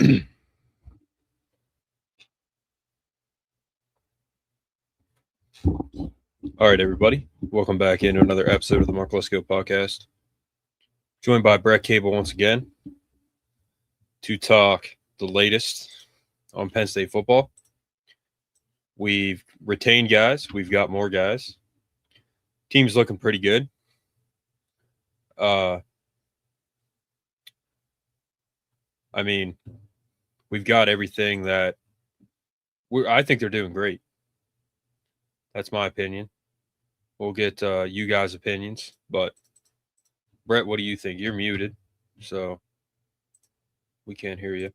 All right, everybody. Welcome back into another episode of the markleskopodcast. Joined by Brett Cable once again to talk the latest on Penn State football. We've retained guys. We've got more guys. Team's looking pretty good. We've got everything that I think they're doing great. That's my opinion. We'll get you guys' opinions. But, Brett, what do you think? You're muted, so we can't hear you.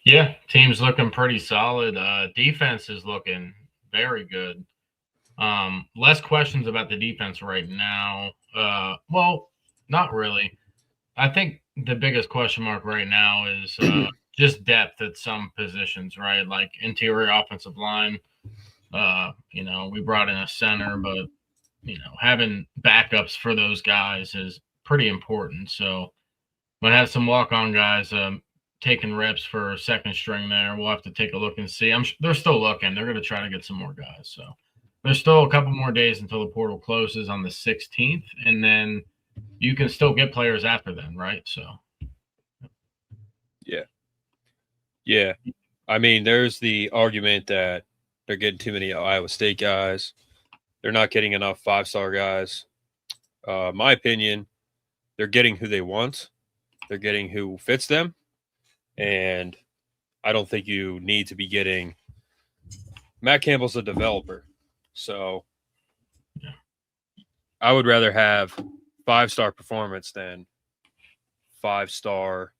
Yeah, team's looking pretty solid. Defense is looking very good. Less questions about the defense right now. Well, not really. I think the biggest question mark right now is just depth at some positions, right? Like interior offensive line. We brought in a center, but, having backups for those guys is pretty important. So we'll have some walk-on guys taking reps for second string there. We'll have to take a look and see. They're still looking. They're going to try to get some more guys. So there's still a couple more days until the portal closes on the 16th, and then you can still get players after then, right? So. Yeah. I mean, there's the argument that they're getting too many Iowa State guys. They're not getting enough five-star guys. My opinion, they're getting who they want. They're getting who fits them. And I don't think you need to be getting – Matt Campbell's a developer. So I would rather have five-star performance than five-star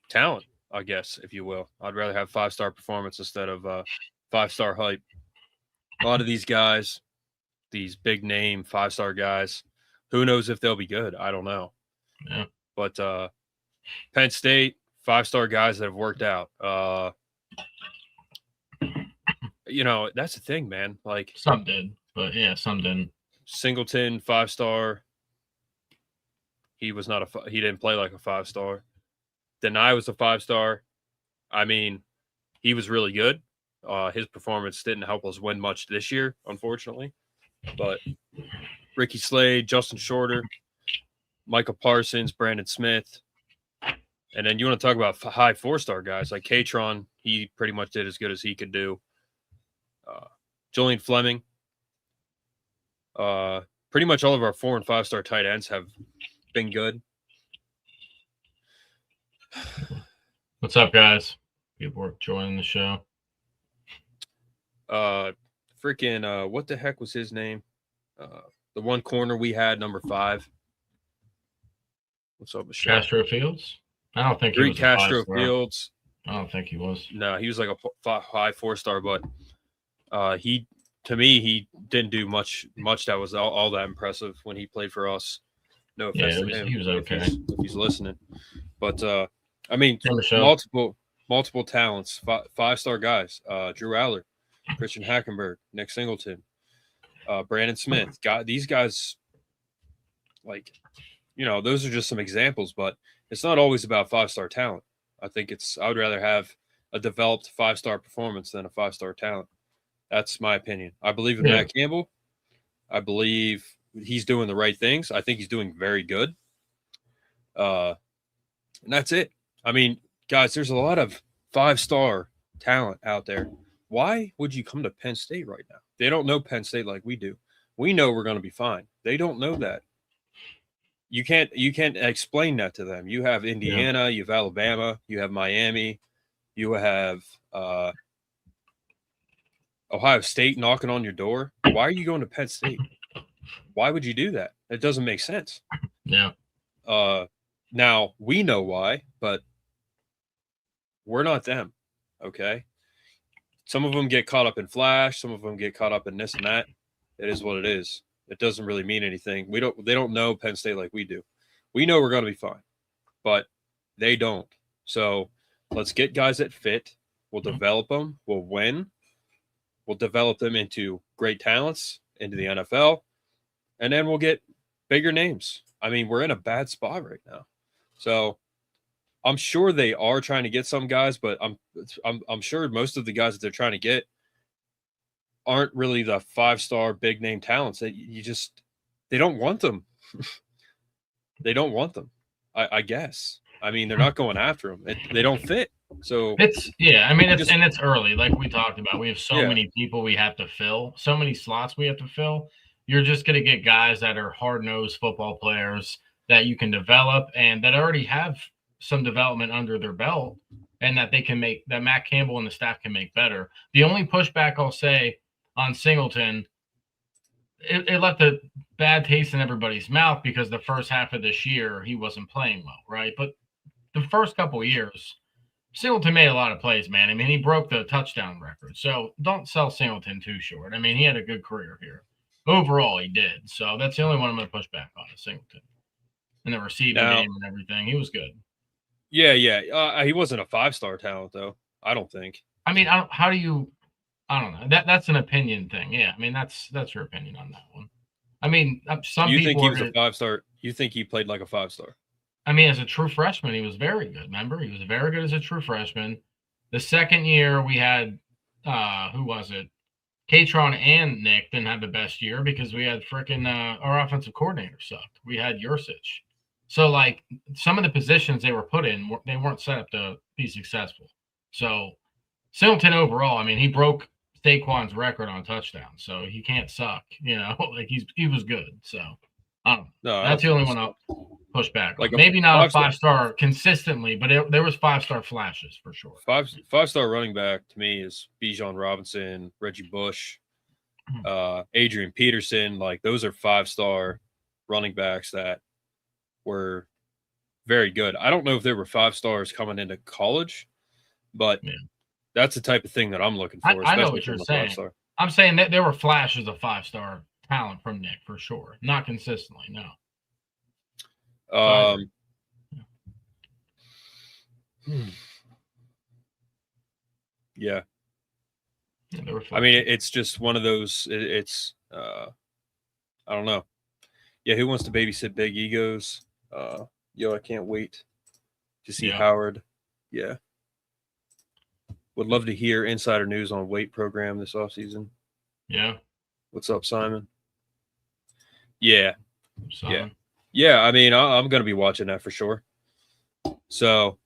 talent, I guess, if you will. I'd rather have five-star performance instead of five-star hype. A lot of these guys, these big-name five-star guys, who knows if they'll be good? I don't know. Yeah. But Penn State, five-star guys that have worked out. That's the thing, man. Like some did, but yeah, some didn't. Singleton, five-star. He didn't play like a five-star. Deny was a five-star. I mean, he was really good. His performance didn't help us win much this year, unfortunately. But Ricky Slade, Justin Shorter, Michael Parsons, Brandon Smith. And then you want to talk about high four-star guys like Katron. He pretty much did as good as he could do. Julian Fleming. Pretty much all of our 4- and 5-star tight ends have been good. What's up, guys? People are joining the show. What the heck was his name? The one corner we had, number 5. What's up, Michelle? Castro Fields? I don't think he was Castro Fields. I don't think he was. No, he was like a high 4-star, but he didn't do much that was all that impressive when he played for us. No offense to him. He was okay. If he's listening. But multiple talents, 5-star guys. Drew Aller, Christian Hackenberg, Nick Singleton, Brandon Smith. These guys, those are just some examples, but it's not always about 5-star talent. I would rather have a developed 5-star performance than a 5-star talent. That's my opinion. I believe in Matt Campbell. I believe he's doing the right things. I think he's doing very good. And that's it. I mean, guys, there's a lot of 5-star talent out there. Why would you come to Penn State right now? They don't know Penn State like we do. We know we're going to be fine. They don't know that. You can't explain that to them. You have Indiana, you have Alabama, you have Miami, you have Ohio State knocking on your door. Why are you going to Penn State? Why would you do that? It doesn't make sense. Yeah. Now we know why, but we're not them. Okay. Some of them get caught up in flash. Some of them get caught up in this and that. It is what it is. It doesn't really mean anything. They don't know Penn State like we do. We know we're going to be fine, but they don't. So let's get guys that fit. We'll develop them. We'll win. We'll develop them into great talents, into the NFL, and then we'll get bigger names. I mean, we're in a bad spot right now. So I'm sure they are trying to get some guys, but I'm sure most of the guys that they're trying to get aren't really the 5-star big name talents. That they don't want them. They don't want them. I guess. I mean, they're not going after them. They don't fit. So it's early, like we talked about. We have so many people we have to fill, so many slots we have to fill. You're just going to get guys that are hard-nosed football players that you can develop and that already have some development under their belt, and that that Matt Campbell and the staff can make better. The only pushback I'll say on Singleton, it left a bad taste in everybody's mouth because the first half of this year he wasn't playing well, right? But the first couple of years, Singleton made a lot of plays, man. I mean, he broke the touchdown record. So don't sell Singleton too short. I mean, he had a good career here. Overall, he did. So that's the only one I'm going to push back on is Singleton. And the receiving game and everything. He was good. Yeah. He wasn't a 5-star talent, though. I don't think. I mean, I don't know. That's an opinion thing. Yeah, I mean, that's your opinion on that one. I mean, some you people think he was a 5-star? You think he played like a 5-star? I mean, as a true freshman, he was very good. Remember, he was very good as a true freshman. The second year, we had who was it? Katron and Nick didn't have the best year because we had freaking our offensive coordinator sucked. We had Yursich. So, like, some of the positions they were put in, they weren't set up to be successful. So, Singleton overall, I mean, he broke Saquon's record on touchdowns, so he can't suck. Like he was good. So, I don't know. That's the only one I'll push back on. Maybe not a 5-star consistently, but there was 5-star flashes for sure. 5-star running back to me is Bijan Robinson, Reggie Bush, Adrian Peterson. Like, those are 5-star running backs that were very good. I don't know if there were 5-stars coming into college, but that's the type of thing that I'm looking for. I know what you're saying. 5-star. I'm saying that there were flashes of 5-star talent from Nick for sure. Not consistently, no. Yeah. I mean, it's just one of those. It's I don't know. Yeah, who wants to babysit big egos? I can't wait to see Howard. Yeah. Would love to hear insider news on weight program this offseason. Yeah. What's up, Simon? Yeah. Simon. Yeah. I mean, I'm going to be watching that for sure. So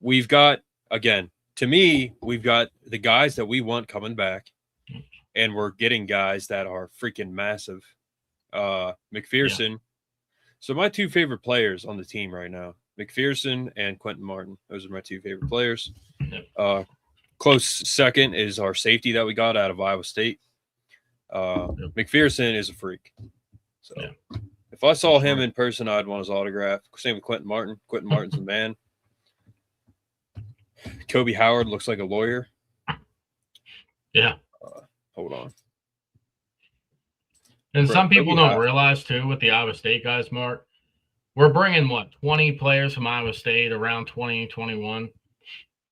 we've got, again, to me, we've got the guys that we want coming back, and we're getting guys that are freaking massive. McPherson. Yeah. So my two favorite players on the team right now, McPherson and Quentin Martin. Those are my two favorite players. Close second is our safety that we got out of Iowa State. McPherson is a freak. So if I saw him in person, I'd want his autograph. Same with Quentin Martin. Quentin Martin's a man. Kobe Howard looks like a lawyer. Yeah. Hold on. And some people don't realize, too, with the Iowa State guys, Mark, we're bringing, 20 players from Iowa State, around 20, 21.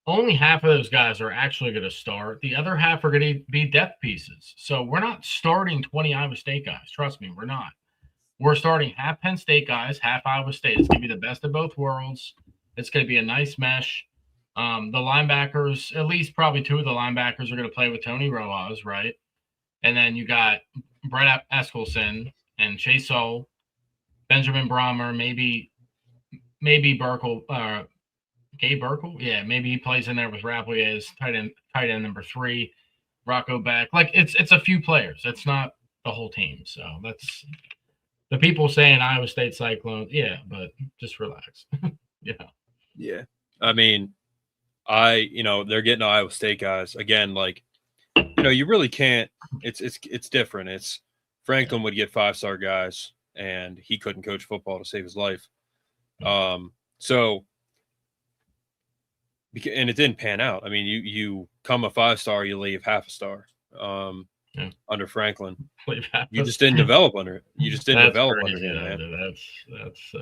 Only half of those guys are actually going to start. The other half are going to be depth pieces. So we're not starting 20 Iowa State guys. Trust me, we're not. We're starting half Penn State guys, half Iowa State. It's going to be the best of both worlds. It's going to be a nice mesh. The linebackers, at least probably two of the linebackers are going to play with Tony Rojas, right? And then you got Brett Eskelson and Chase Soule, Benjamin Brahmer, maybe Burkle, Gabe Burkle. Yeah, maybe he plays in there with Rappley as tight end number 3, Rocco Beck. Like, it's a few players. It's not the whole team. So that's the people saying Iowa State Cyclones. Yeah, but just relax. Yeah. I mean, they're getting Iowa State guys again. Like, you really can't. It's different. It's Franklin would get 5-star guys, and he couldn't coach football to save his life. So, and it didn't pan out. I mean, you come a 5-star, you leave half a star. Under Franklin, you just didn't develop under it. You just didn't develop under him, man. That's.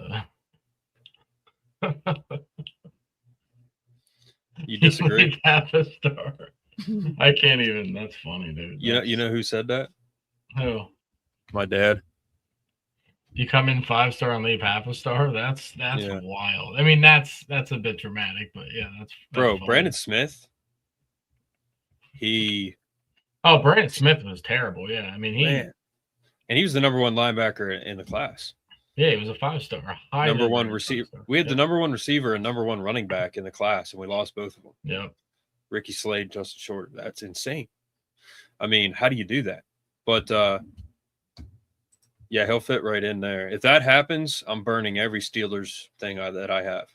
You disagree? Half a star. I can't even. That's funny, dude. You know who said that? Who? My dad. You come in 5-star and leave half a star. That's Yeah. wild. I mean, that's a bit dramatic, but yeah, that's Bro, funny. Brandon Smith, Brandon Smith was terrible. Yeah, I mean man, and he was the number one linebacker in the class. he was a 5-star, Number highly one rated receiver. 5-star. We had the number one receiver and number one running back in the class, and we lost both of them. Yep. Ricky Slade, Justin Short. That's insane. I mean, how do you do that? But yeah, he'll fit right in there. If that happens, I'm burning every Steelers thing that I have.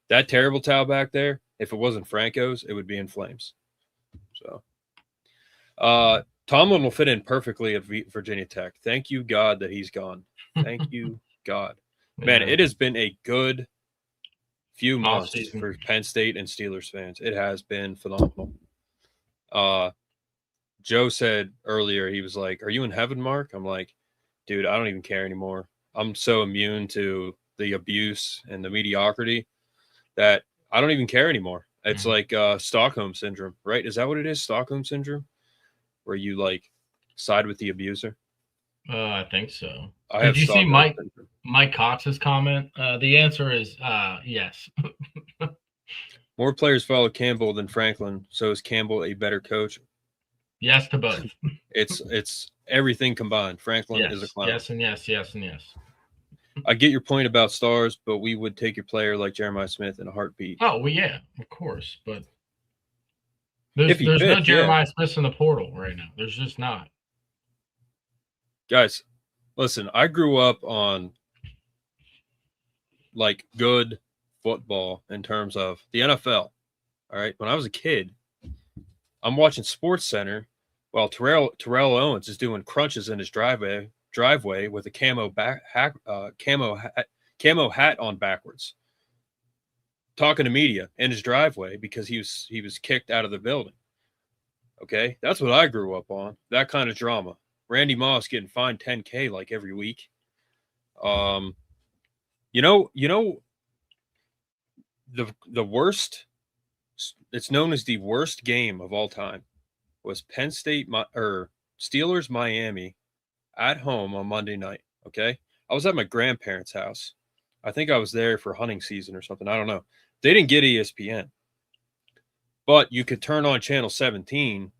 That terrible towel back there, if it wasn't Franco's, it would be in flames. So, Tomlin will fit in perfectly at Virginia Tech. Thank you, God, that he's gone. Thank you, God. Man, Yeah. it has been a good few months Off-season. for Penn State and Steelers fans. It has been phenomenal. Joe said earlier, he was like, "Are you in heaven, Mark?" I'm like, dude, I don't even care anymore. I'm so immune to the abuse and the mediocrity that I don't even care anymore. It's like Stockholm syndrome, right? Is that what it is? Stockholm syndrome, where you like side with the abuser? I think so. I Did have you see Stockholm syndrome. Mike Cox's comment? The answer is yes. More players follow Campbell than Franklin, so is Campbell a better coach? Yes to both. It's everything combined. Franklin is a clown. Yes, and yes, yes, and yes. I get your point about stars, but we would take your player like Jeremiah Smith in a heartbeat. Oh, well, yeah, of course, but there's no Jeremiah Smith in the portal right now. There's just not. Guys, listen, I grew up on like good football in terms of the NFL. All right. When I was a kid, I'm watching Sports Center while Terrell Owens is doing crunches in his driveway with a camo hat on backwards, talking to media in his driveway because he was kicked out of the building. Okay, that's what I grew up on. That kind of drama. Randy Moss getting fined $10K like every week. You know the worst. It's known as the worst game of all time. Was Penn State or Steelers Miami at home on Monday night. Okay, I was at my grandparents' house. I think I was there for hunting season or something. I don't know. They didn't get ESPN, but you could turn on channel 17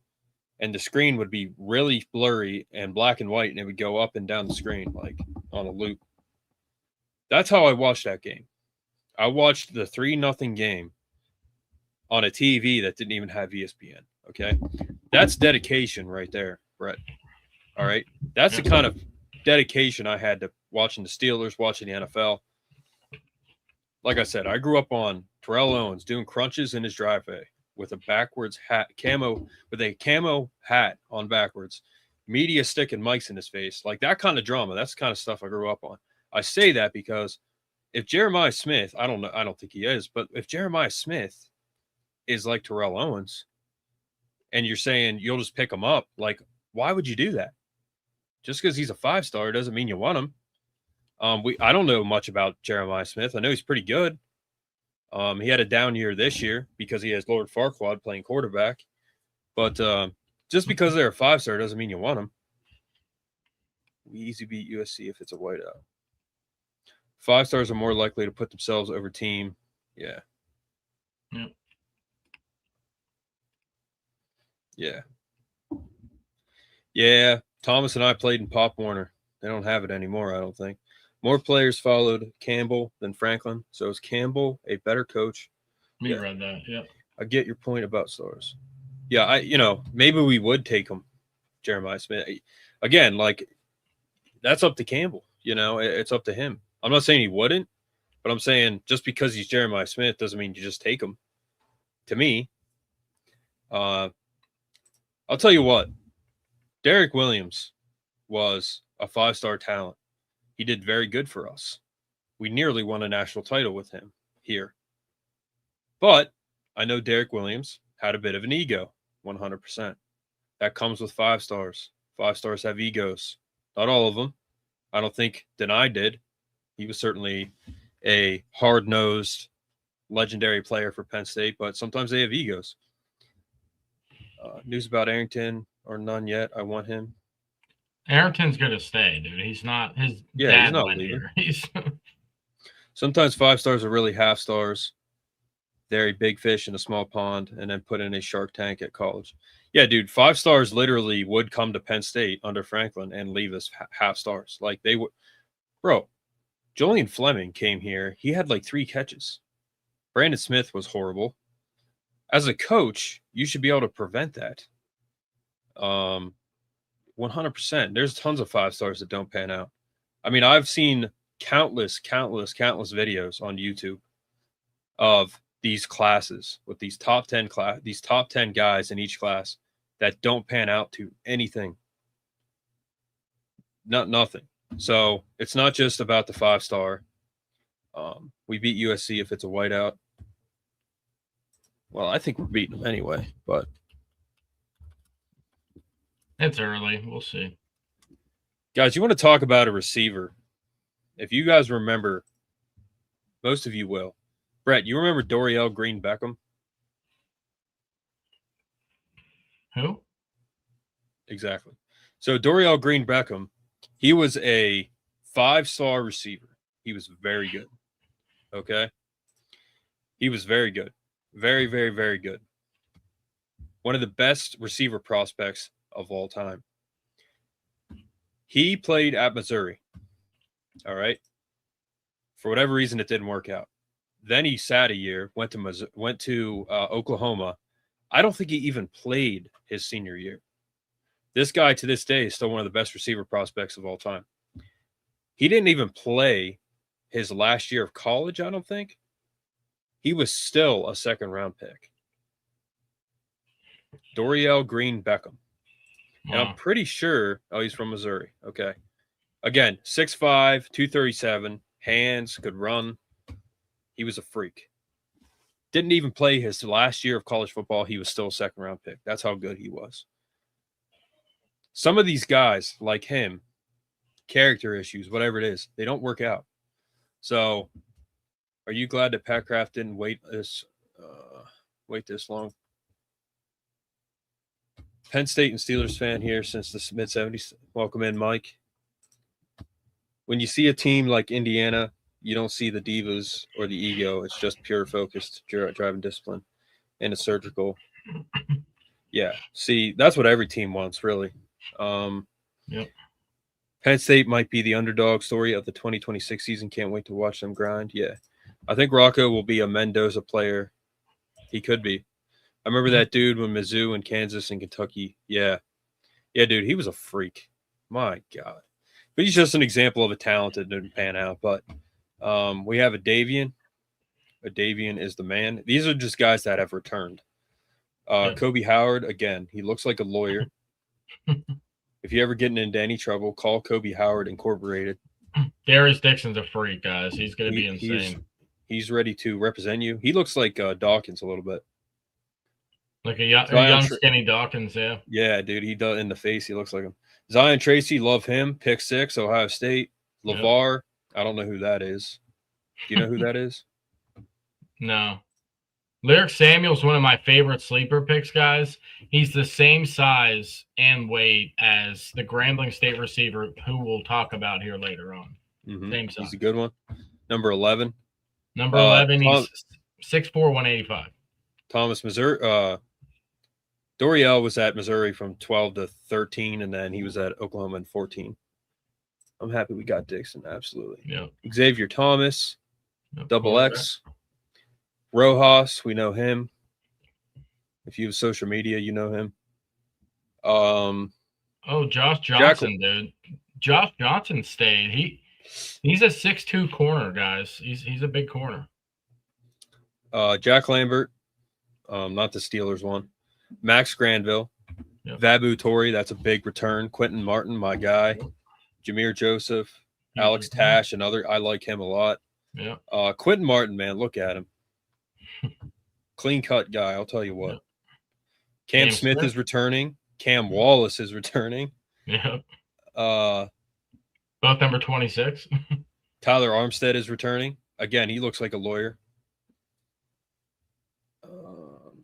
and the screen would be really blurry and black and white, and it would go up and down the screen like on a loop. That's how I watched that game. I watched the 3-0 game on a TV that didn't even have ESPN. Okay, that's dedication right there, Brett. All right, that's the kind of dedication I had to watching the Steelers, watching the NFL. Like I said, I grew up on Terrell Owens doing crunches in his driveway with a backwards hat, with a camo hat on backwards, media sticking mics in his face, like that kind of drama. That's the kind of stuff I grew up on. I say that because if Jeremiah Smith, I don't think he is, but if Jeremiah Smith is like Terrell Owens, and you're saying you'll just pick him up, like, why would you do that? Just because he's a 5-star doesn't mean you want him. I don't know much about Jeremiah Smith. I know he's pretty good. He had a down year this year because he has Lord Farquaad playing quarterback. But just because they're a 5-star doesn't mean you want them. We easy beat USC if it's a whiteout. 5-stars are more likely to put themselves over team. Yeah. Yep. Yeah. Yeah. Thomas and I played in Pop Warner. They don't have it anymore, I don't think. More players followed Campbell than Franklin. So is Campbell a better coach? We read that. Yeah. I get your point about stars. Yeah, maybe we would take him, Jeremiah Smith. Again, like, that's up to Campbell. It's up to him. I'm not saying he wouldn't, but I'm saying just because he's Jeremiah Smith doesn't mean you just take him. To me, I'll tell you what. Derek Williams was a 5-star talent. He did very good for us. We nearly won a national title with him here. But I know Derek Williams had a bit of an ego, 100%. That comes with 5-stars. 5-stars have egos. Not all of them. I don't think Denai did. He was certainly a hard-nosed, legendary player for Penn State, but sometimes they have egos. News about Arrington or none yet. I want him. Arrington's going to stay, dude. He's not. His Yeah, he's dad not went leaving. here. He's Sometimes 5-stars are really half stars. They're a big fish in a small pond, and then put in a shark tank at college. Yeah, dude, 5-stars literally would come to Penn State under Franklin and leave us half stars. Like they would, bro. Julian Fleming came here. He had like 3 catches. Brandon Smith was horrible. As a coach, you should be able to prevent that. 100%. There's tons of 5-stars that don't pan out. I mean, I've seen countless videos on YouTube of these classes with these top 10 guys in each class that don't pan out to anything. Nothing. So it's not just about the 5-star. We beat USC if it's a whiteout. Well, I think we're beating them anyway, but it's early. We'll see. Guys, you want to talk about a receiver? If you guys remember, most of you will. Brett, you remember Dorial Green Beckham? Who? Exactly. So Dorial Green Beckham, he was a 5-star receiver. He was very good. Okay? He was very good. Very, very, very good. One of the best receiver prospects of all time. He played at Missouri. All right? For whatever reason, it didn't work out. Then he sat a year, went to Oklahoma. I don't think he even played his senior year. This guy, to this day, is still one of the best receiver prospects of all time. He didn't even play his last year of college, I don't think. He was still a second-round pick. Dorial Green Beckham. And I'm pretty sure – oh, he's from Missouri. Okay. Again, 6'5", 237, hands, could run. He was a freak. Didn't even play his last year of college football. He was still a second-round pick. That's how good he was. Some of these guys, like him, character issues, whatever it is, they don't work out. So, are you glad that Pat Kraft didn't wait this long? Penn State and Steelers fan here since the mid-'70s. Welcome in, Mike. When you see a team like Indiana, you don't see the divas or the ego. It's just pure focused driving discipline and a surgical. Yeah. See, that's what every team wants, really. Yep. Penn State might be the underdog story of the 2026 season. Can't wait to watch them grind. Yeah. I think Rocco will be a Mendoza player. He could be. I remember that dude when Mizzou and Kansas and Kentucky. Yeah. Yeah, dude, he was a freak. My God. But he's just an example of a talent that didn't pan out. But we have a Davian. A Davian is the man. These are just guys that have returned. Kobe Howard, again, he looks like a lawyer. If you're ever getting into any trouble, call Kobe Howard Incorporated. Darius Dixon's a freak, guys. He's going to be insane. He's ready to represent you. He looks like Dawkins a little bit. Like a young skinny Dawkins, yeah. Yeah, dude, he does in the face. He looks like him. Zion Tracy, love him. Pick 6, Ohio State. LeVar, yep. I don't know who that is. Do you know who that is? No. Lyric Samuel's one of my favorite sleeper picks, guys. He's the same size and weight as the Grambling State receiver who we'll talk about here later on. Mm-hmm. Same size. He's a good one. Number 11. Number 11, he's 6'4", 185. Thomas, Missouri. Dorial was at Missouri from 12 to 13, and then he was at Oklahoma in 14. I'm happy we got Dixon, absolutely. Yep. Xavier Thomas, Double X. Rojas, we know him. If you have social media, you know him. Josh Johnson, dude. Josh Johnson stayed. He's a 6'2" corner, guys. He's a big corner. Jack Lambert, not the Steelers one. Max Granville, yep. Vabu Torrey, that's a big return. Quentin Martin, my guy. Jameer Joseph, Alex Tash, another. I like him a lot. Yeah. Quentin Martin, man, look at him. Clean cut guy, I'll tell you what. Yep. Cam Smith is returning. Cam Wallace is returning. Yeah. Both number 26. Tyler Armstead is returning. Again, he looks like a lawyer.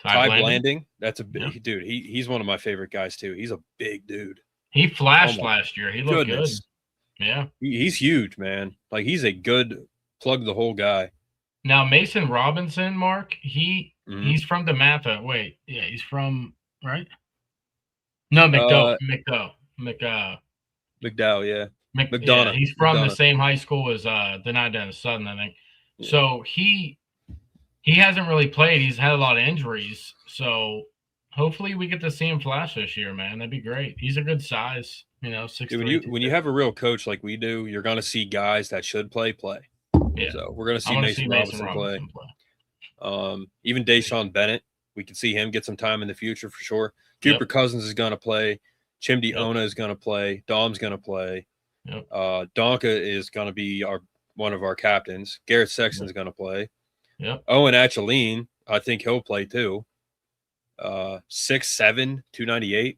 Ty Blanding. That's a big dude. He's one of my favorite guys too. He's a big dude. He flashed Oh my last year. He looked goodness. good. Yeah. He's huge, man. Like, he's a good plug the hole guy. Now Mason Robinson, Mark, Mhm. he's from DeMatha. Wait, yeah, he's from right? No, McDowell. McDowell, yeah. Yeah, McDonough. he's from the McDonough. same high school as Denai Dennis Sutton, I think. Yeah. So he hasn't really played. He's had a lot of injuries. So hopefully we get to see him flash this year, man. That'd be great. He's a good size, 6'3". Dude, when you have a real coach like we do, you're gonna see guys that should play. Yeah. So we're gonna I see want to see Mason Mason Robinson play. play. Even Deshaun Bennett, we can see him get some time in the future for sure. Cooper Cousins is gonna play. Chimdi Ona is gonna play. Dom's gonna play. Donka is gonna be one of our captains. Garrett Sexton's gonna play. Owen Acheline, I think he'll play too. 6'7", 298.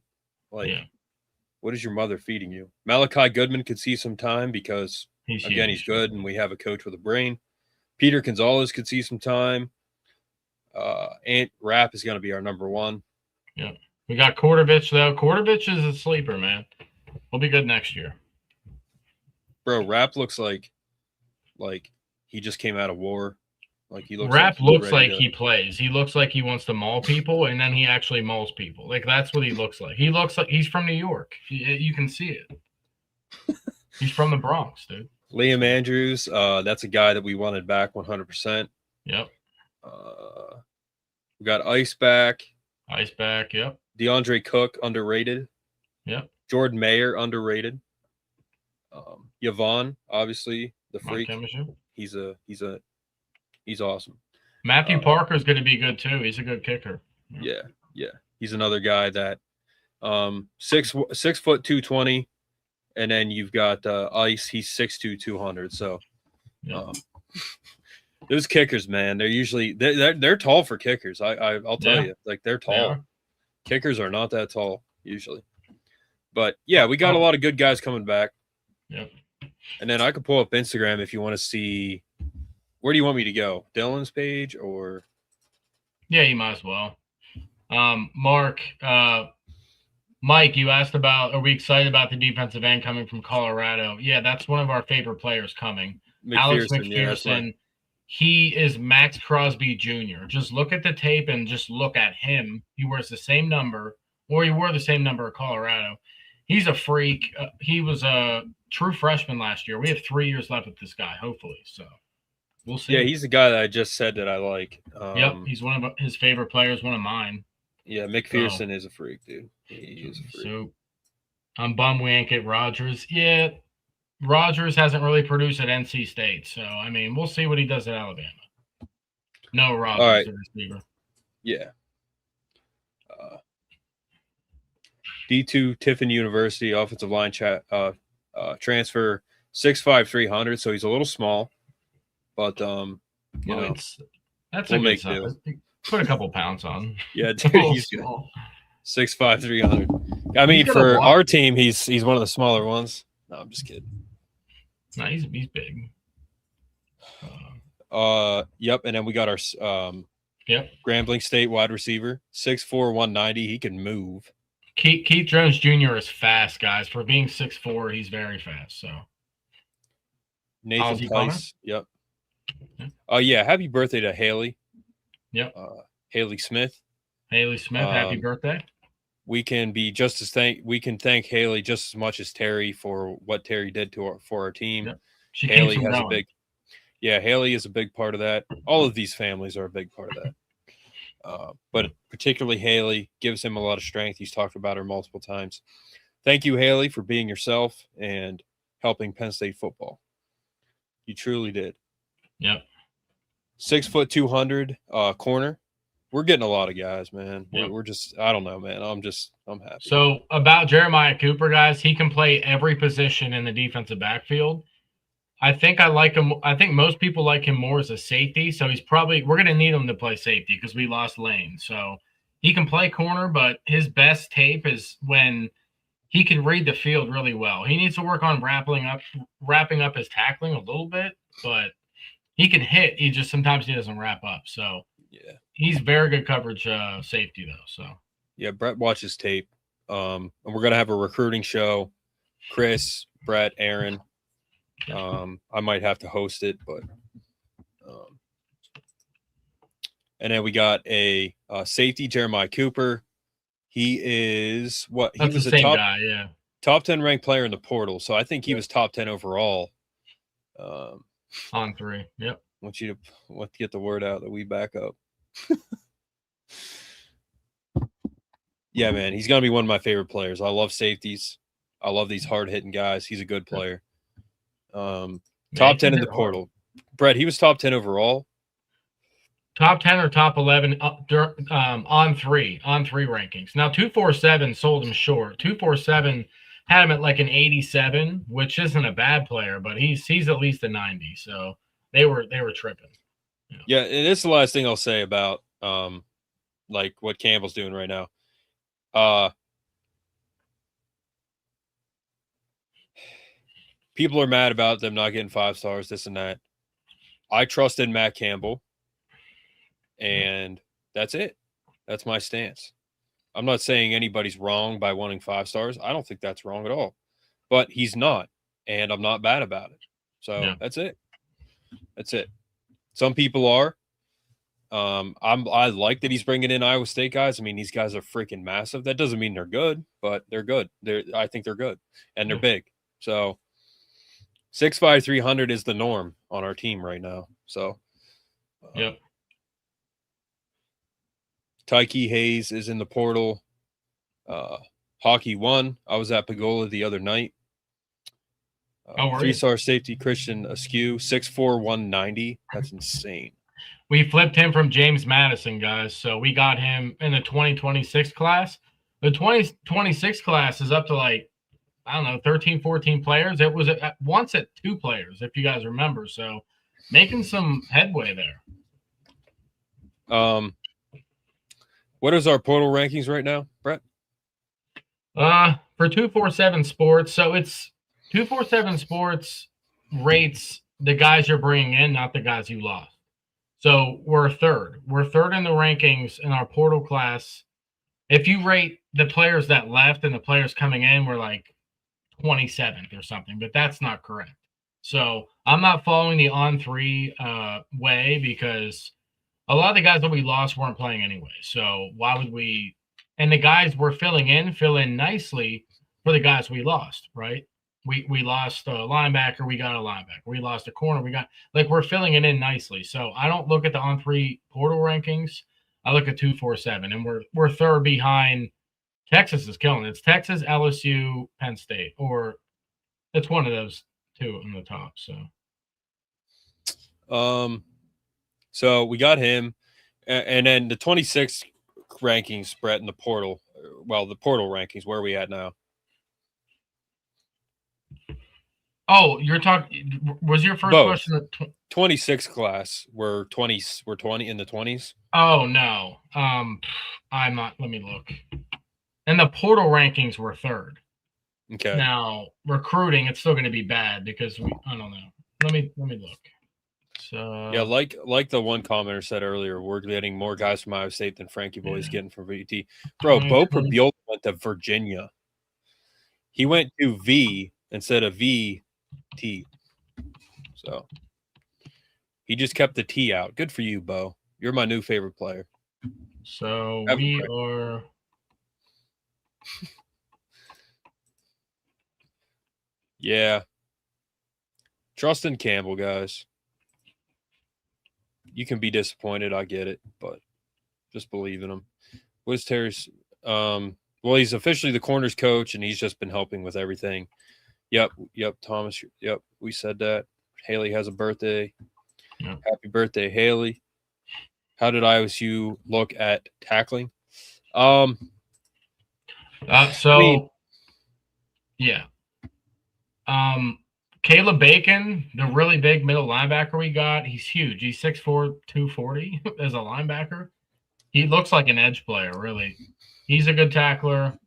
What is your mother feeding you? Malachi Goodman could see some time because he's good, and we have a coach with a brain. Peter Gonzalez could see some time. Ant Rapp is going to be our number one. Yeah, we got Kordovich though. Kordovich is a sleeper, man. We'll be good next year. Bro, Rapp looks like he just came out of war. Like he looks. Rapp looks like he plays. He looks like he wants to maul people, and then he actually mauls people. Like that's what he looks like. He looks like he's from New York. You can see it. He's from the Bronx, dude. Liam Andrews, that's a guy that we wanted back 100%. Yep. We got Ice back. Yep. DeAndre Cook, underrated. Yep. Jordan Mayer, underrated. Yvonne, obviously the freak. He's awesome. Matthew Parker's going to be good too. He's a good kicker. Yeah. He's another guy that 6 foot 220, and then you've got Ice. He's 6'2", 200. So those kickers, man, they're usually they're tall for kickers. I'll tell you, like they're tall. Yeah. Kickers are not that tall usually, but yeah, we got a lot of good guys coming back. Yep. And then I could pull up Instagram if you want to see. Where do you want me to go? Dylan's page or? Yeah, you might as well. Mark, Mike, you asked about, are we excited about the defensive end coming from Colorado? Yeah, that's one of our favorite players coming. Alex McPherson. He is Max Crosby Jr. Just look at the tape and just look at him. He wears the same number, or he wore the same number at Colorado. He's a freak. He was a true freshman last year. We have 3 years left with this guy, hopefully. So we'll see. Yeah, he's the guy that I just said that I like. Yep, he's one of his favorite players, one of mine. Yeah, McPherson is a freak, dude. He is a freak. So I'm bummed we ain't get Rodgers. Yeah, Rodgers hasn't really produced at NC State. So, I mean, we'll see what he does at Alabama. No Rodgers, right. The receiver. Yeah. D2 Tiffin University offensive line transfer 6'5", 300. So he's a little small, but that's a good size. Put a couple pounds on. Yeah, dude, he's good. 6'5", 300. I mean, for our team, he's one of the smaller ones. No, I'm just kidding. No, he's big. Yep, and then we got our Grambling State wide receiver, 6'4", 190. He can move. Keith Jones Jr. is fast, guys. For being 6'4", he's very fast. So Nathan Tice. Yep. Yeah. Happy birthday to Haley. Yep. Haley Smith. Happy birthday. We can thank Haley just as much as Terry for what Terry did for our team. Yep. Haley is a big part of that. All of these families are a big part of that. But particularly Haley gives him a lot of strength. He's talked about her multiple times. Thank you, Haley, for being yourself and helping Penn State football. You truly did. Yep. 6 foot 200 corner. We're getting a lot of guys, man. Yep. We're just, I don't know, man. I'm happy. So about Jeremiah Cooper, guys, he can play every position in the defensive backfield. I think I like him. I think most people like him more as a safety. So we're going to need him to play safety because we lost Lane. So he can play corner, but his best tape is when he can read the field really well. He needs to work on wrapping up his tackling a little bit, but he can hit. Sometimes he doesn't wrap up. So yeah, he's very good coverage safety though. So yeah, Brett watches tape. And we're going to have a recruiting show. Chris, Brett, Aaron. I might have to host it, but and then we got a safety, Jeremiah Cooper. He is what? He was the a same guy, yeah. Top 10 ranked player in the portal. So I think he was top 10 overall. On 3. Yep. I want you to get the word out that we back up. Yeah, man, he's gonna be one of my favorite players. I love safeties. I love these hard hitting guys. He's a good player. Top 10 in the portal. Brett, he was top 10 overall. Top 10 or top 11 on 3 rankings. Now 247 sold him short. 247 had him at like an 87, which isn't a bad player, but he's at least a 90. So they were tripping. Yeah, and this is the last thing I'll say about like what Campbell's doing right now. People are mad about them not getting 5 stars, this and that. I trusted Matt Campbell, and that's it. That's my stance. I'm not saying anybody's wrong by wanting 5 stars. I don't think that's wrong at all. But he's not, and I'm not bad about it. So that's it. That's it. Some people are. I like that he's bringing in Iowa State guys. I mean, these guys are freaking massive. That doesn't mean they're good, but they're good. I think they're good, and they're big. So 6'5", 300 is the norm on our team right now. So, yep. Tyke Hayes is in the portal. Hockey 1. I was at Pagola the other night. 3-star safety Christian Askew, 6'4", 190. That's insane. We flipped him from James Madison, guys. So we got him in the 2026 class. The 2026 class is up to like, I don't know, 13, 14 players. It was once at 2 players, if you guys remember. So making some headway there. What is our portal rankings right now, Brett? For 247 Sports, so it's 247 Sports rates the guys you're bringing in, not the guys you lost. So we're third. We're third in the rankings in our portal class. If you rate the players that left and the players coming in, we're like 27th or something, but that's not correct. So I'm not following the on 3 way because a lot of the guys that we lost weren't playing anyway. So why would we? And the guys we're fill in nicely for the guys we lost, right? We lost a linebacker, we got a linebacker. We lost a corner, we got we're filling it in nicely. So I don't look at the on 3 portal rankings. I look at 247, and we're third behind. Texas is killing it. It's Texas, LSU, Penn State, or it's one of those 2 in the top. So we got him, and then the 26 rankings, Brett, in the portal. Well, the portal rankings. Where are we at now? Oh, you're talking. Was your first question? 26 class. We're 20. We're 20 in the 20s. Oh no. I'm not. Let me look. And the portal rankings were third. Okay. Now recruiting, it's still going to be bad because I don't know. Let me look. So yeah, like the one commenter said earlier, we're getting more guys from Iowa State than Frankie Boy's getting from VT. Bro, Bo Prabiola went to Virginia. He went to V instead of VT. So he just kept the T out. Good for you, Bo. You're my new favorite player. So we are. Yeah. Trust in Campbell, guys. You can be disappointed. I get it, but just believe in him. What's Terry's? Well, he's officially the corners coach, and he's just been helping with everything. Yep, Thomas. Yep, we said that. Haley has a birthday. Yep. Happy birthday, Haley. How did ISU look at tackling? Yeah. Caleb Bacon, the really big middle linebacker we got, he's huge. He's 6'4", 240 as a linebacker. He looks like an edge player, really. He's a good tackler.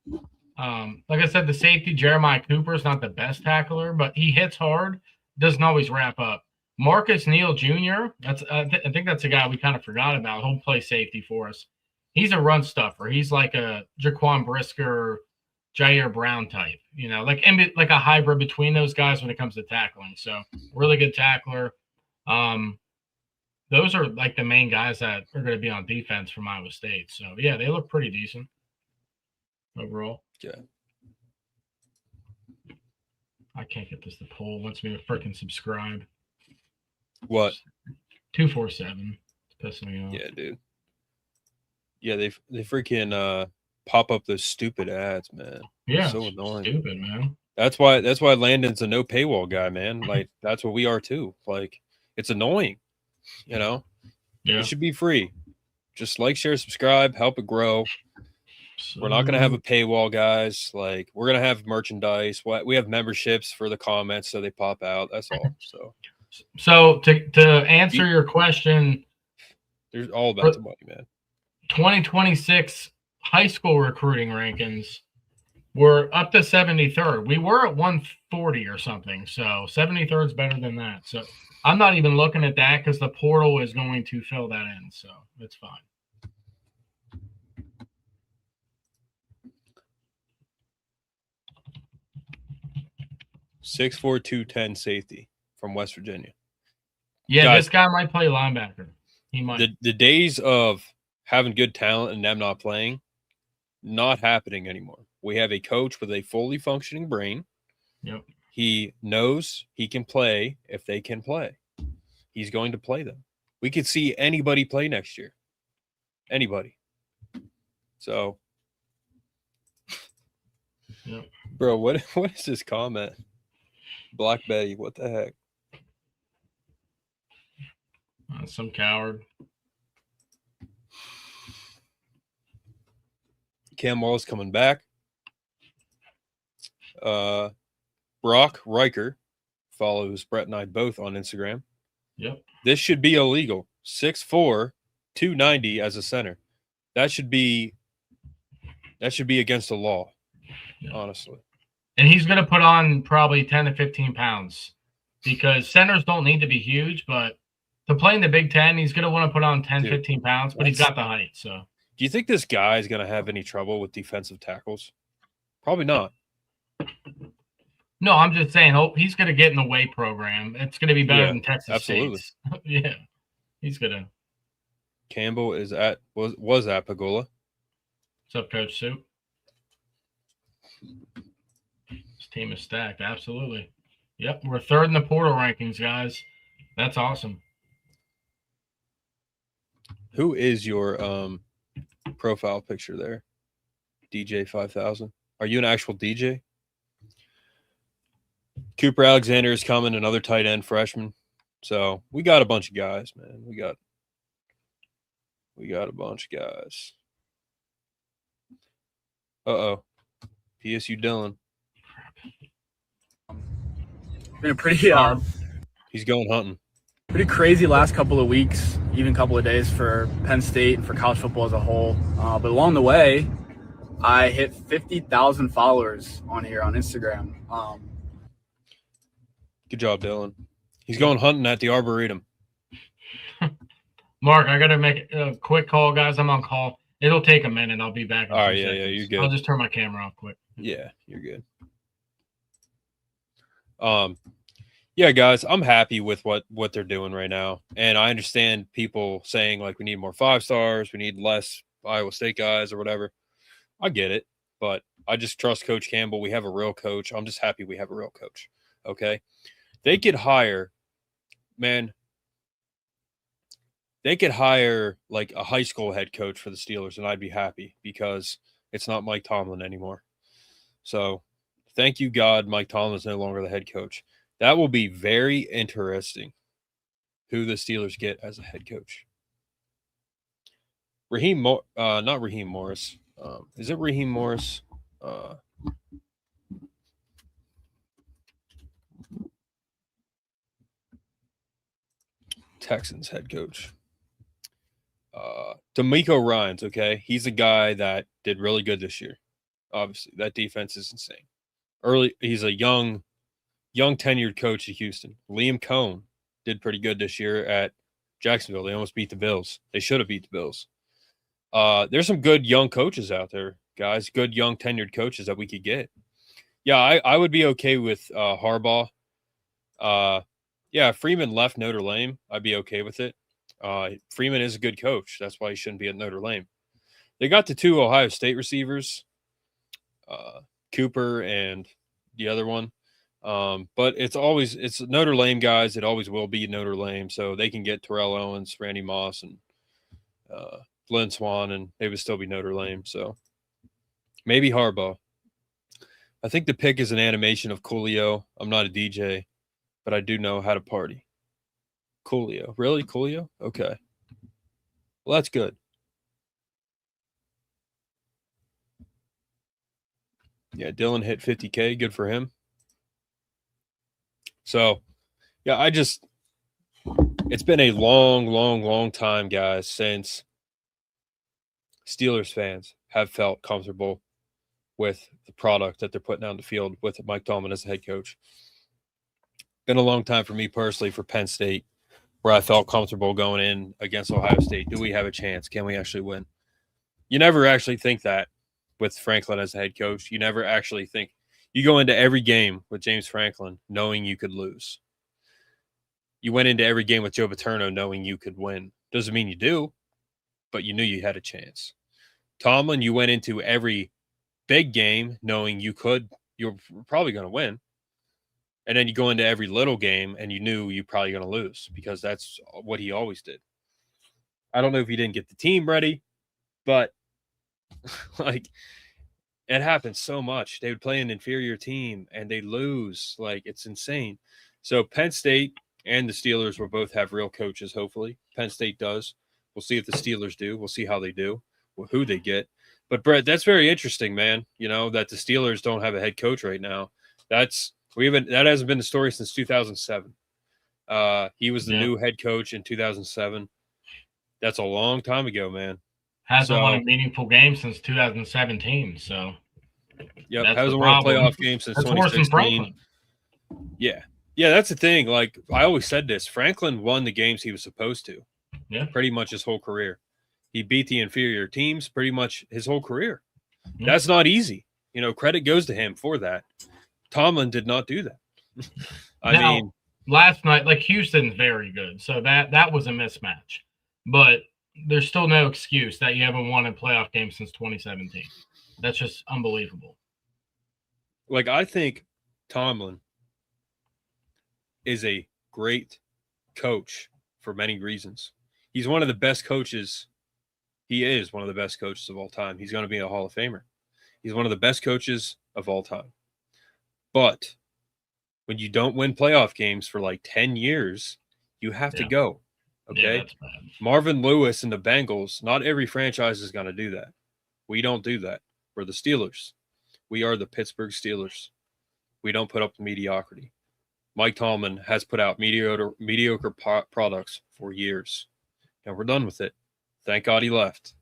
Like I said, the safety, Jeremiah Cooper, is not the best tackler, but he hits hard, doesn't always wrap up. Marcus Neal Jr., I think that's a guy we kind of forgot about. He'll play safety for us. He's a run stuffer. He's like a Jaquan Brisker Jair Brown type, like a hybrid between those guys when it comes to tackling. So really good tackler. Those are like the main guys that are going to be on defense from Iowa State. So yeah, they look pretty decent overall. Yeah. I can't get this to pull. It wants me to freaking subscribe. What? 247. It's pissing me off. Yeah, dude. Yeah, they freaking pop up those stupid ads, man. Yeah, so annoying. Stupid, man. That's why Landon's a no paywall guy, man. Like that's what we are too. Like it's annoying, Yeah. It should be free. Just like, share, subscribe, help it grow. So, we're not going to have a paywall, guys. Like we're going to have merchandise. We have memberships for the comments so they pop out. That's all. So to answer your question, there's all about the money, man. 2026 high school recruiting rankings, we're up to 73rd. We were at 140 or something. So 73rd is better than that. So I'm not even looking at that because the portal is going to fill that in. So it's fine. Six 4 210 safety from West Virginia. Yeah, guys, this guy might play linebacker. He might. The days of having good talent and them not playing, not happening anymore. We have a coach with a fully functioning brain. Yep. He knows he can play if they can play. He's going to play them. We could see anybody play next year. Anybody. So, yep. Bro, what is this comment? Black Betty, what the heck? Some coward. Cam Wallace coming back. Brock Riker follows Brett and I both on Instagram. Yep. This should be illegal. 6'4", 290 as a center. That should be against the law, honestly. And he's going to put on probably 10 to 15 pounds because centers don't need to be huge, but to play in the Big Ten, he's going to want to put on 10, 15 pounds, but he's got the height. So, do you think this guy is going to have any trouble with defensive tackles? Probably not. No, I'm just saying he's going to get in the weight program. It's going to be better than Texas absolutely. State's. Yeah, he's going to. Campbell was at Pagola. What's up, Coach Sue? This team is stacked. Absolutely. Yep, we're third in the portal rankings, guys. That's awesome. Who is your profile picture there? DJ 5000. Are you an actual DJ? Cooper Alexander is coming, another tight end freshman. So we got a bunch of guys, man. We got a bunch of guys. Uh-oh. PSU Dylan. Been a pretty he's going hunting. Pretty crazy last couple of weeks, even couple of days for Penn State and for college football as a whole. But along the way, I hit 50,000 followers on here on Instagram. Good job, Dylan. He's going hunting at the Arboretum. Mark, I got to make a quick call, guys. I'm on call. It'll take a minute. I'll be back. All right, yeah, you're good. I'll just turn my camera off quick. Yeah, you're good. Yeah, guys, I'm happy with what they're doing right now. And I understand people saying, like, we need more 5-stars, we need less Iowa State guys or whatever. I get it, but I just trust Coach Campbell. We have a real coach. I'm just happy we have a real coach, okay? They could hire, man, they could hire, like, a high school head coach for the Steelers, and I'd be happy because it's not Mike Tomlin anymore. So, thank you, God, Mike Tomlin's no longer the head coach. That will be very interesting who the Steelers get as a head coach. Not Raheem Morris. Is it Raheem Morris? Texans head coach. D'Amico Ryans, okay? He's a guy that did really good this year. Obviously, that defense is insane. He's a young tenured coach at Houston. Liam Cohn did pretty good this year at Jacksonville. They almost beat the Bills. They should have beat the Bills. There's some good young coaches out there. guys, good young tenured coaches that we could get. Yeah, I would be okay with Harbaugh. Yeah, if Freeman left Notre Dame, I'd be okay with it. Freeman is a good coach. That's why he shouldn't be at Notre Dame. They got the 2 Ohio State receivers, Cooper and the other one. But it's Notre Dame guys. It always will be Notre Dame. So they can get Terrell Owens, Randy Moss, and Lynn Swan, and they would still be Notre Dame. So maybe Harbaugh. I think the pick is an animation of Coolio. I'm not a DJ, but I do know how to party. Coolio. Really? Coolio? Okay. Well, that's good. Yeah, Dylan hit 50K. Good for him. So, yeah, it's been a long time, guys, since Steelers fans have felt comfortable with the product that they're putting out on the field with Mike Tomlin as the head coach. Been a long time for me personally for Penn State, where I felt comfortable going in against Ohio State. Do we have a chance? Can we actually win? You never actually think that with Franklin as the head coach. You never actually think you go into every game with James Franklin knowing you could lose. You went into every game with Joe Paterno knowing you could win. Doesn't mean you do, but you knew you had a chance. Tomlin, you went into every big game knowing you're probably going to win. And then you go into every little game and you knew you're probably going to lose because that's what he always did. I don't know if he didn't get the team ready, but like it happens so much. They would play an inferior team and they lose. Like it's insane. So Penn State and the Steelers will both have real coaches, hopefully. Penn State does. We'll see if the Steelers do. We'll see how they do, who they get. But, Brett, that's very interesting, man, that the Steelers don't have a head coach right now. That hasn't been the story since 2007. He was the new head coach in 2007. That's a long time ago, man. Hasn't won a meaningful game since 2017, so. Yep, hasn't won a playoff game since 2016. Yeah. Yeah, that's the thing. Like, I always said this. Franklin won the games he was supposed to. Yeah. Pretty much his whole career. He beat the inferior teams pretty much his whole career. Mm-hmm. That's not easy. Credit goes to him for that. Tomlin did not do that. I mean, last night, like Houston's very good. So that was a mismatch. But there's still no excuse that you haven't won a playoff game since 2017. That's just unbelievable. Like, I think Tomlin is a great coach for many reasons. He's one of the best coaches. He is one of the best coaches of all time. He's going to be a Hall of Famer. He's one of the best coaches of all time. But when you don't win playoff games for like 10 years, you have to go. Okay? Yeah, that's bad. Marvin Lewis and the Bengals, not every franchise is going to do that. We don't do that. We're the Steelers. We are the Pittsburgh Steelers. We don't put up the mediocrity. Mike Tomlin has put out mediocre products for years, and we're done with it. Thank God he left.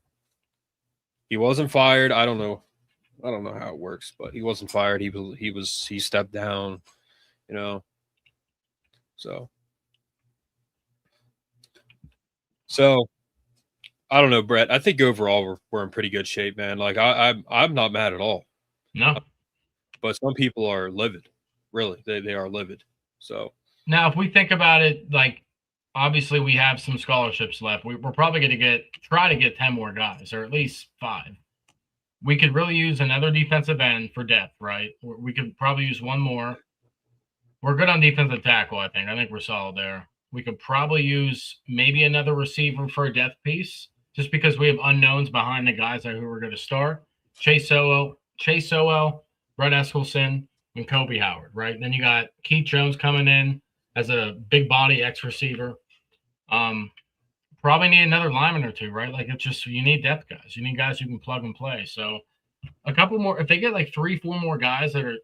He wasn't fired. I don't know how it works, but he wasn't fired. He stepped down, So I don't know, Brett. I think overall we're in pretty good shape, man. Like I'm not mad at all. No. But some people are livid. Really. They are livid. So now if we think about it, like obviously we have some scholarships left. We're probably going to try to get 10 more guys, or at least 5. We could really use another defensive end for depth, right? We could probably use one more. We're good on defensive tackle, I think. I think we're solid there. We could probably use maybe another receiver for a depth piece, just because we have unknowns behind the guys who are going to start. Chase Sowell, Brett Eskelson, and Kobe Howard, right? Then you got Keith Jones coming in as a big body X receiver. Probably need another lineman or two, right? Like it's just you need depth guys. You need guys who can plug and play. So a couple more. If they get like 3-4 more guys that are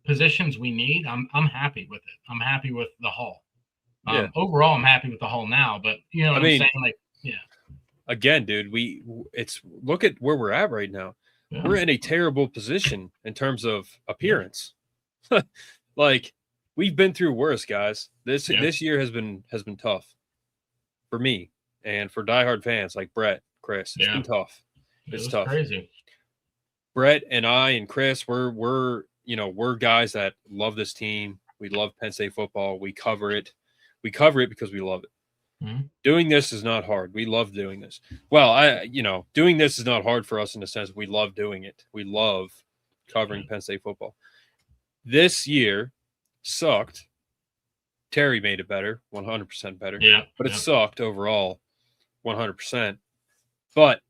positions we need, I'm happy with it. I'm happy with the haul. Overall, I'm happy with the haul now. But you know what I'm saying? Like, yeah. Again, dude, look at where we're at right now. Yeah. We're in a terrible position in terms of appearance. Like we've been through worse, guys. This year has been tough for me and for diehard fans like Brett, Chris. It's been tough. It's tough. Crazy. Brett and I and Chris, we're guys that love this team. We love Penn State football. We cover it. We cover it because we love it. Doing this is not hard. We love doing this. Well, doing this is not hard for us in the sense we love doing it. We love covering Penn State football. This year sucked. Terry made it better, 100% better. Yeah. But it sucked overall, 100%. But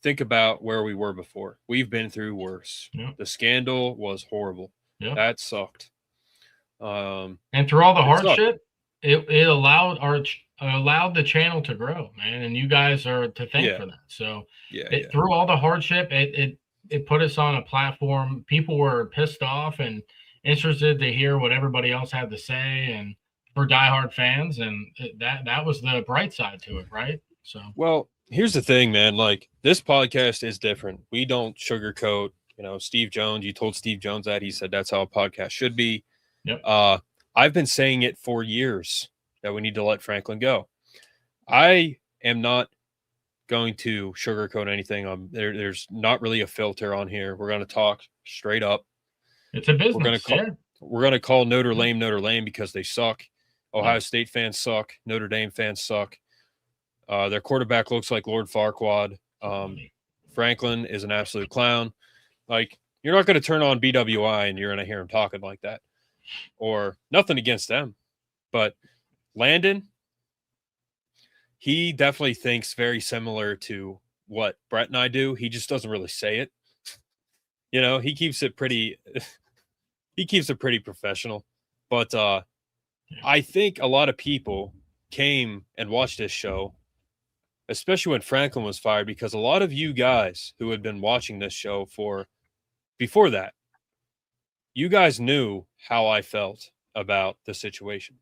think about where we were before. We've been through worse. Yeah. The scandal was horrible. Yeah. That sucked. And through all the hardship, it allowed the channel to grow, man. And you guys are to thank for that. So through all the hardship, it put us on a platform. People were pissed off and interested to hear what everybody else had to say, and for diehard fans, and that was the bright side to it, right? So, well, here's the thing, man. Like, this podcast is different. We don't sugarcoat. Steve Jones. You told Steve Jones that. He said that's how a podcast should be. Yep. I've been saying it for years that we need to let Franklin go. I am not going to sugarcoat anything. There's not really a filter on here. We're going to talk straight up. It's a business. We're going to call Notre Dame because they suck. Ohio State fans suck. Notre Dame fans suck. Their quarterback looks like Lord Farquaad. Franklin is an absolute clown. Like, you're not going to turn on BWI and you're going to hear him talking like that. Or nothing against them. But Landon, he definitely thinks very similar to what Brett and I do. He just doesn't really say it. He keeps it pretty professional. But I think a lot of people came and watched this show, especially when Franklin was fired, because a lot of you guys who had been watching this show before that, you guys knew how I felt about the situation.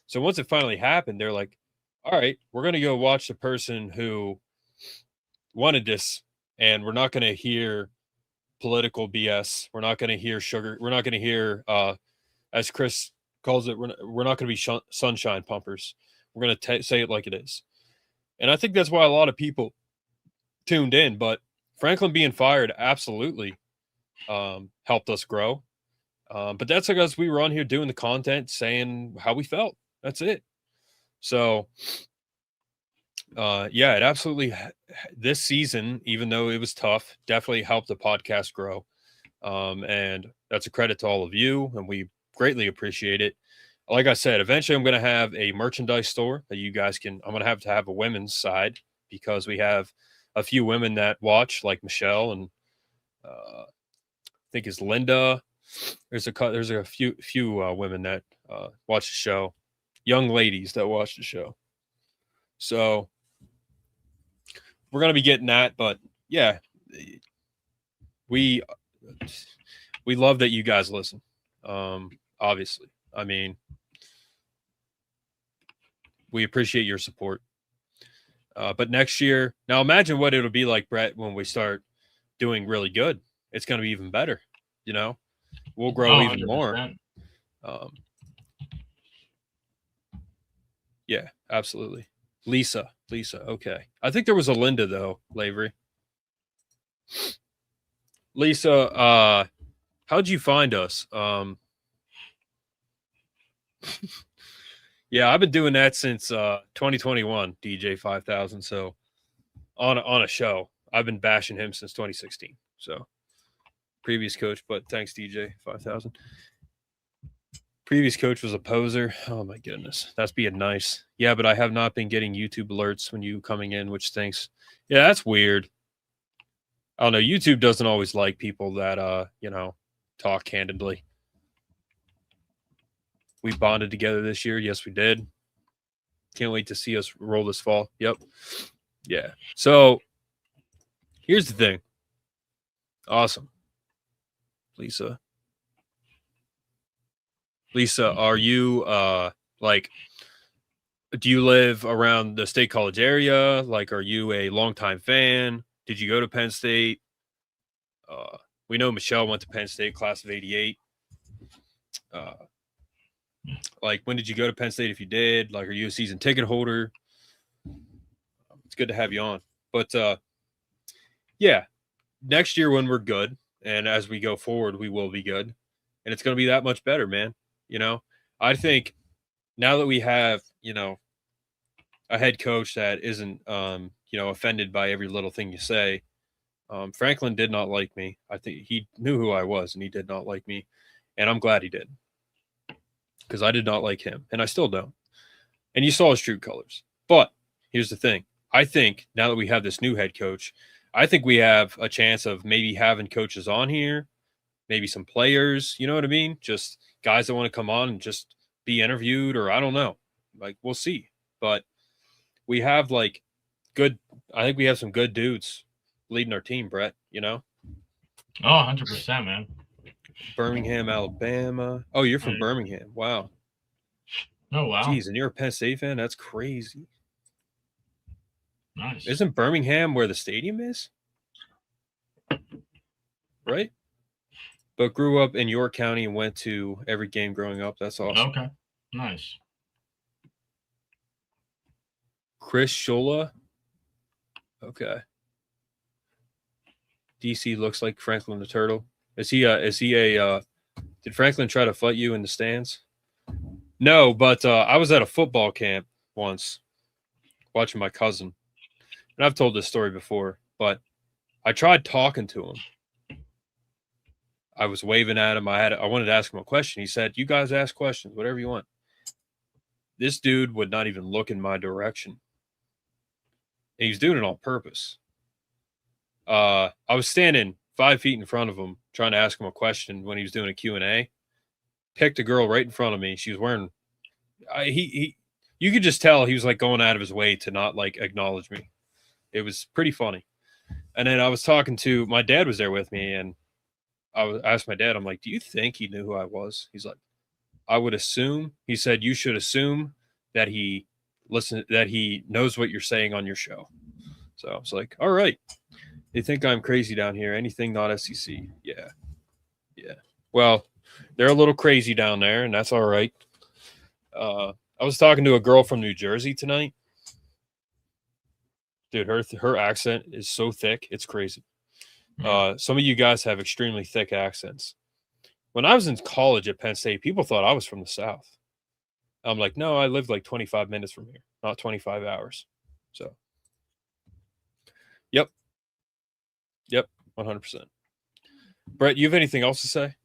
So once it finally happened, they're like, all right, we're going to go watch the person who wanted this, and we're not going to hear political BS. We're not going to hear sugar. We're not going to hear, as Chris calls it, we're not going to be sunshine pumpers. We're going to say it like it is. And I think that's why a lot of people tuned in. But Franklin being fired absolutely helped us grow. But that's because we were on here doing the content, saying how we felt. That's it. So, it absolutely, this season, even though it was tough, definitely helped the podcast grow. And that's a credit to all of you, and we greatly appreciate it. Like I said, eventually I'm going to have a merchandise store that you guys I'm going to have a women's side, because we have a few women that watch, like Michelle, and I think it's Linda. There's a few women that watch the show, young ladies that watch the show. So we're going to be getting that, but yeah, we love that you guys listen. Obviously, I mean, we appreciate your support. But next year, now imagine what it'll be like, Brett, when we start doing really good. It's going to be even better. We'll grow even 100%. more. Yeah, absolutely. Lisa. Okay. I think there was a Linda, though, Lavery. Lisa, how'd you find us? Yeah, I've been doing that since 2021, DJ 5000. So on a show, I've been bashing him since 2016. So previous coach, but thanks, DJ 5000. Previous coach was a poser. Oh my goodness, that's being nice. Yeah, but I have not been getting YouTube alerts when you coming in, which stinks. Yeah, that's weird. I don't know. YouTube doesn't always like people that talk candidly. We bonded together this year. Yes, we did. Can't wait to see us roll this fall. Yep. Yeah. So here's the thing. Awesome. Lisa, are you do you live around the State College area? Like, are you a longtime fan? Did you go to Penn State? We know Michelle went to Penn State, class of 88. Like, when did you go to Penn State if you did? Like, are you a season ticket holder? It's good to have you on. But, yeah, next year when we're good, and as we go forward, we will be good, and it's going to be that much better, man. I think now that we have, a head coach that isn't, offended by every little thing you say. Franklin did not like me. I think he knew who I was, and he did not like me, and I'm glad he did, because I did not like him, and I still don't. And you saw his true colors. But here's the thing. I think now that we have this new head coach, I think we have a chance of maybe having coaches on here, maybe some players, you know what I mean? Just guys that want to come on and just be interviewed, or I don't know. Like, we'll see. But we have, I think we have some good dudes leading our team, Brett, Oh, 100%, man. Birmingham, Alabama. Oh, you're from Birmingham. Wow. Oh, wow. Jeez, and you're a Penn State fan? That's crazy. Nice. Isn't Birmingham where the stadium is? Right? But grew up in York County and went to every game growing up. That's awesome. Okay. Nice. Chris Shula. Okay. DC looks like Franklin the Turtle. Is he did Franklin try to fight you in the stands? No, but I was at a football camp once watching my cousin. And I've told this story before, but I tried talking to him. I was waving at him. I wanted to ask him a question. He said, "You guys ask questions, whatever you want." This dude would not even look in my direction. And he was doing it on purpose. I was standing 5 feet in front of him trying to ask him a question when he was doing a Q&A. Picked a girl right in front of me. She was wearing you could just tell he was like going out of his way to not like acknowledge me. It was pretty funny. And then I was talking to my dad was there with me, and I asked my dad, I'm like, "Do you think he knew who I was?" He's like, "I would assume." He said, "You should assume that he knows what you're saying on your show." So I was like, "All right. They think I'm crazy down here. Anything not SEC." Yeah. Well, they're a little crazy down there, and that's all right. I was talking to a girl from New Jersey tonight. Dude, her accent is so thick, it's crazy. Some of you guys have extremely thick accents. When I was in college at Penn State, people thought I was from the South. I'm like, no, I lived like 25 minutes from here, not 25 hours. So, yep, 100%. Brett, you have anything else to say?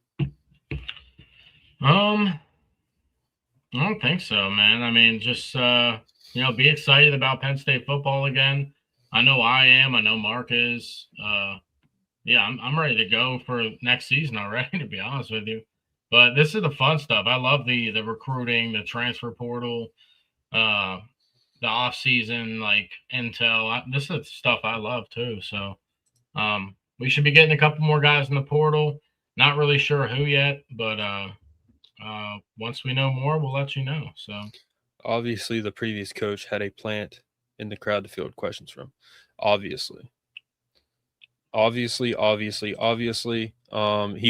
I don't think so, man. I mean, just be excited about Penn State football again. I know I am. I know Mark is. I'm ready to go for next season already, to be honest with you. But this is the fun stuff. I love the recruiting, the transfer portal, the off season intel. This is stuff I love too. So we should be getting a couple more guys in the portal. Not really sure who yet, but once we know more, we'll let you know. So obviously, the previous coach had a plant in the crowd to field questions from. Obviously, he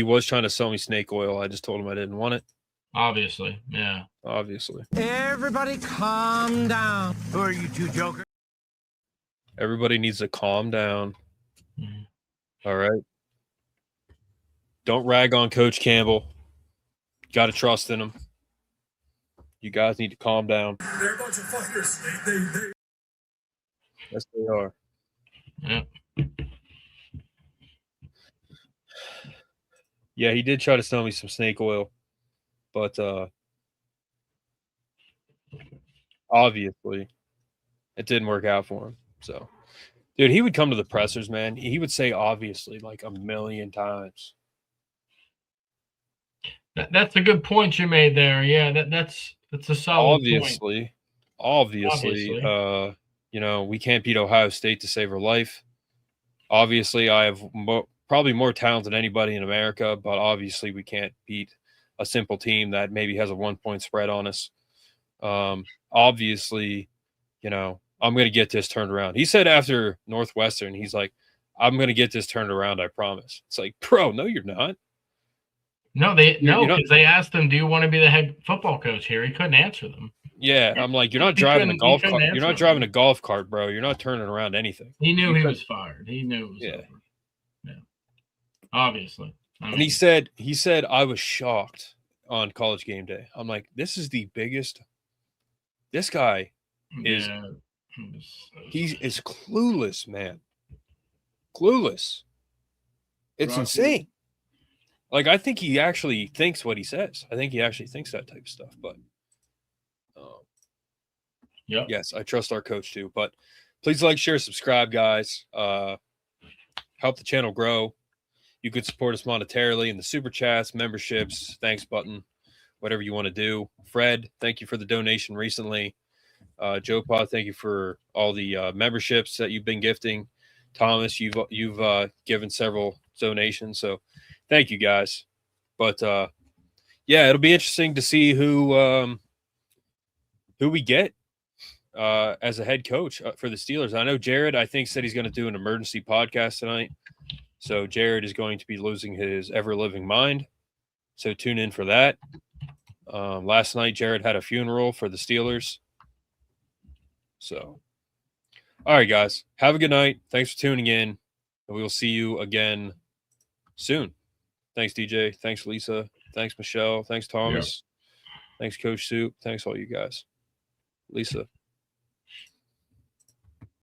was trying to sell me snake oil. I just told him I didn't want it. Obviously, yeah. Obviously. Everybody calm down. Who are you two jokers? Everybody needs to calm down. Mm-hmm. All right. Don't rag on Coach Campbell. Got to trust in him. You guys need to calm down. They're a bunch of fuckers. Yes, they are. Yeah. Yeah, he did try to sell me some snake oil, but obviously it didn't work out for him. So, dude, he would come to the pressers, man. He would say obviously like a million times. That's a good point you made there. Yeah, that's a solid point. Obviously, we can't beat Ohio State to save our life. Obviously, I have probably more talent than anybody in America, but obviously we can't beat a simple team that maybe has a 1-point spread on us. Obviously, I'm going to get this turned around. He said after Northwestern, he's like, "I'm going to get this turned around, I promise." It's like, bro, no, you're not. No, because they asked him, "Do you want to be the head football coach here?" He couldn't answer them. Yeah, I'm like, you're not driving a golf cart. You're not driving a golf cart, bro. You're not turning around anything. He knew he was fired. He knew it was over. Yeah. Obviously. And he said, I was shocked on College Game Day. I'm like, this is the biggest. This guy is, he is clueless, man. Clueless. It's insane. Like, I think he actually thinks what he says. I think he actually thinks that type of stuff. But yes, I trust our coach too. But please like, share, subscribe, guys. Help the channel grow. You could support us monetarily in the super chats, memberships, thanks button, whatever you want to do. Fred, thank you for the donation recently. Joe Pod, thank you for all the memberships that you've been gifting. Thomas, you've given several donations, so thank you guys. But yeah, it'll be interesting to see who we get as a head coach for the Steelers. I know Jared, I think, said he's going to do an emergency podcast tonight. So Jared is going to be losing his ever-living mind. So tune in for that. Last night, Jared had a funeral for the Steelers. So, all right, guys. Have a good night. Thanks for tuning in. And we will see you again soon. Thanks, DJ. Thanks, Lisa. Thanks, Michelle. Thanks, Thomas. Thanks, Coach Soup. Thanks, all you guys. Lisa.